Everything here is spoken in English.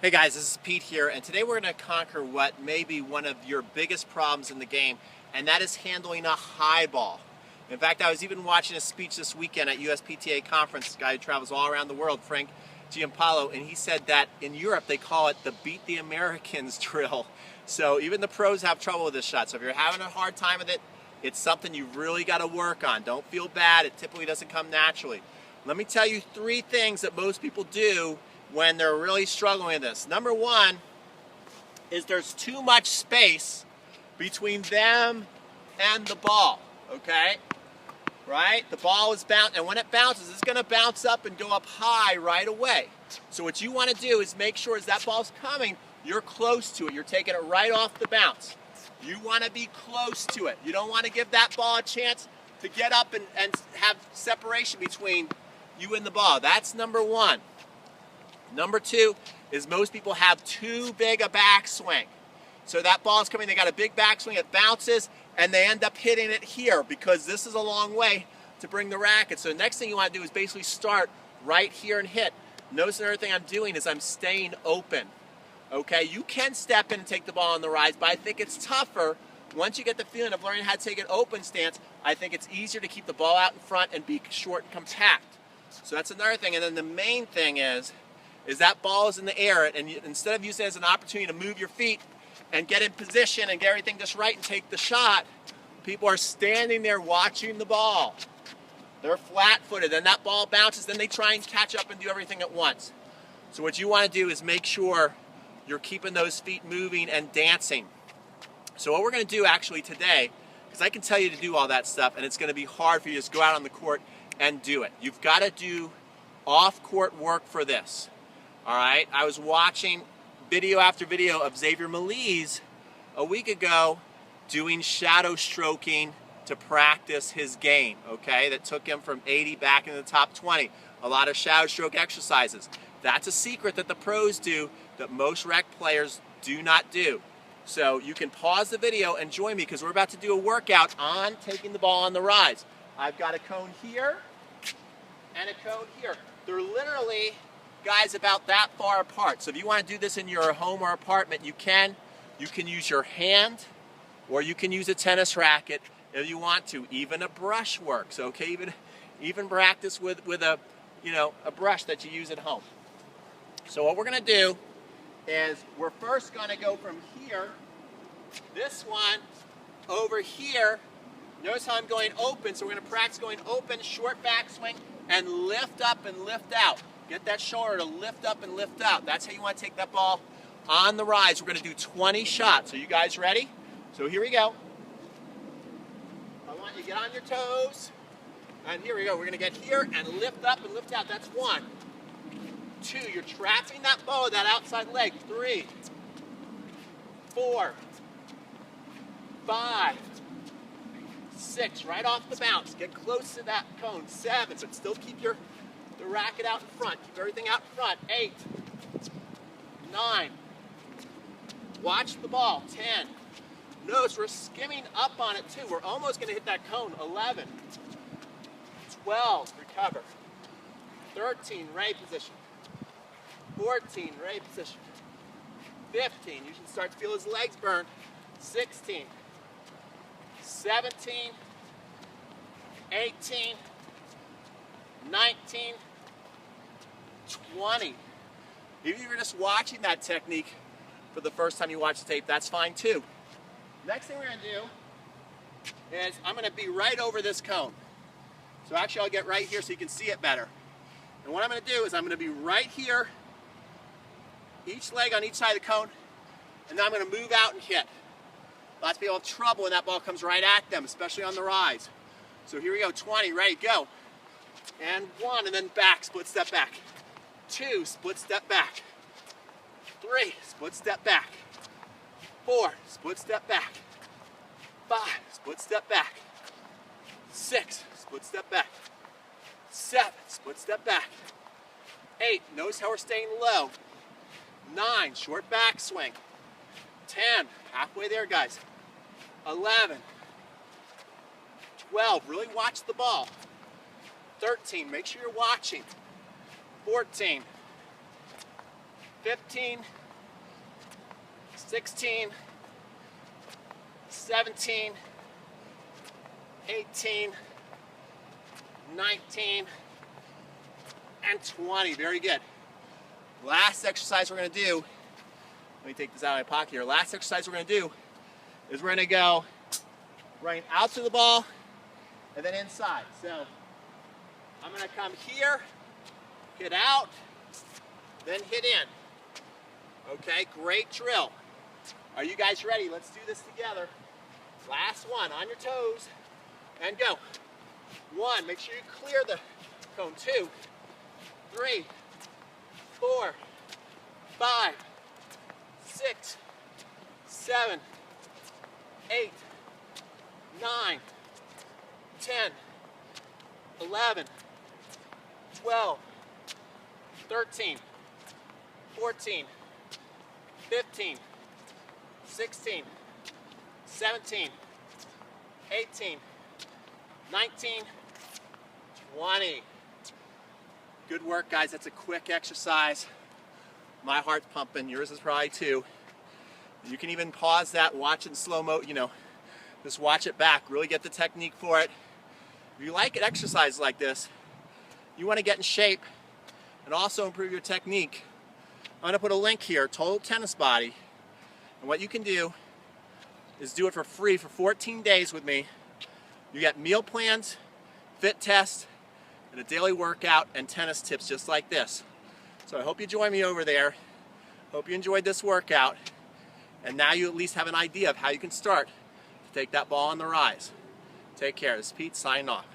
Hey guys, this is Pete here, and today we're going to conquer what may be one of your biggest problems in the game, and that is handling a high ball. In fact, I was even watching a speech this weekend at USPTA conference, a guy who travels all around the world, Frank Giampaolo, and he said that in Europe they call it the beat the Americans drill. So even the pros have trouble with this shot. So if you're having a hard time with it, it's something you've really got to work on. Don't feel bad. It typically doesn't come naturally. Let me tell you 3 things that most people do when they're really struggling with this. Number 1 is there's too much space between them and the ball, okay? Right? The ball is bouncing, and when it bounces, it's going to bounce up and go up high right away. So what you want to do is make sure as that ball's coming, you're close to it. You're taking it right off the bounce. You want to be close to it. You don't want to give that ball a chance to get up and have separation between you and the ball. That's number 1. Number 2 is most people have too big a backswing. So that ball's coming, they got a big backswing, it bounces, and they end up hitting it here because this is a long way to bring the racket. So the next thing you want to do is basically start right here and hit. Notice another thing I'm doing is I'm staying open. Okay, you can step in and take the ball on the rise, but I think it's tougher once you get the feeling of learning how to take an open stance. I think it's easier to keep the ball out in front and be short and compact. So that's another thing. And then the main thing is that ball is in the air, and instead of using it as an opportunity to move your feet and get in position and get everything just right and take the shot, people are standing there watching the ball. They're flat-footed, and that ball bounces, then they try and catch up and do everything at once. So what you want to do is make sure you're keeping those feet moving and dancing. So what we're going to do actually today, because I can tell you to do all that stuff, and it's going to be hard for you to just go out on the court and do it. You've got to do off-court work for this. All right, I was watching video after video of Xavier Malise a week ago doing shadow stroking to practice his game, okay? That took him from 80 back into the top 20. A lot of shadow stroke exercises. That's a secret that the pros do that most rec players do not do. So you can pause the video and join me because we're about to do a workout on taking the ball on the rise. I've got a cone here and a cone here. They're literally, guys, about that far apart. So if you want to do this in your home or apartment, you can. You can use your hand or you can use a tennis racket if you want to. Even a brush works, okay? Even practice with a brush that you use at home. So what we're going to do is we're first going to go from here, this one, over here. Notice how I'm going open, so we're going to practice going open, short backswing, and lift up and lift out. Get that shoulder to lift up and lift out. That's how you want to take that ball on the rise. We're going to do 20 shots. Are you guys ready? So here we go. I want you to get on your toes. And here we go. We're going to get here and lift up and lift out. That's 1. 2. You're trapping that ball with that outside leg. 3. 4. 5. 6. Right off the bounce. Get close to that cone. 7. But still keep the racket out in front. Keep everything out in front. 8. 9. Watch the ball. 10. Notice we're skimming up on it too. We're almost going to hit that cone. 11. 12. Recover. 13. Ready position. 14. Ready position. 15. You should start to feel his legs burn. 16. 17. 18. 19. 20. If you were just watching that technique for the first time you watch the tape, that's fine too. Next thing we're going to do is I'm going to be right over this cone. So actually I'll get right here so you can see it better. And what I'm going to do is I'm going to be right here, each leg on each side of the cone, and then I'm going to move out and hit. Lots of people have trouble when that ball comes right at them, especially on the rise. So here we go, 20, ready, go. And 1, and then back, split step back. 2, split step back. 3, split step back. 4, split step back. 5, split step back. 6, split step back. 7, split step back. 8, notice how we're staying low. 9, short backswing. 10, halfway there, guys. 11, 12, really watch the ball. 13, make sure you're watching. 14, 15, 16, 17, 18, 19, and 20. Very good. Last exercise we're going to do, let me take this out of my pocket here. Last exercise we're going to do is we're going to go right out to the ball and then inside. So I'm going to come here, hit out, then hit in. Okay, great drill. Are you guys ready? Let's do this together. Last one, on your toes, and go. 1, make sure you clear the cone. 2, 3, 4, 5, 6, 7, 8, 9, 10, 11, 12, 13, 14, 15, 16, 17, 18, 19, 20. Good work, guys. That's a quick exercise. My heart's pumping. Yours is probably too. You can even pause that, watch it in slow-mo, just watch it back. Really get the technique for it. If you like an exercise like this, you want to get in shape and also improve your technique, I'm going to put a link here, Total Tennis Body. And what you can do is do it for free for 14 days with me. You get meal plans, fit tests, and a daily workout and tennis tips just like this. So I hope you join me over there. Hope you enjoyed this workout. And now you at least have an idea of how you can start to take that ball on the rise. Take care. This is Pete signing off.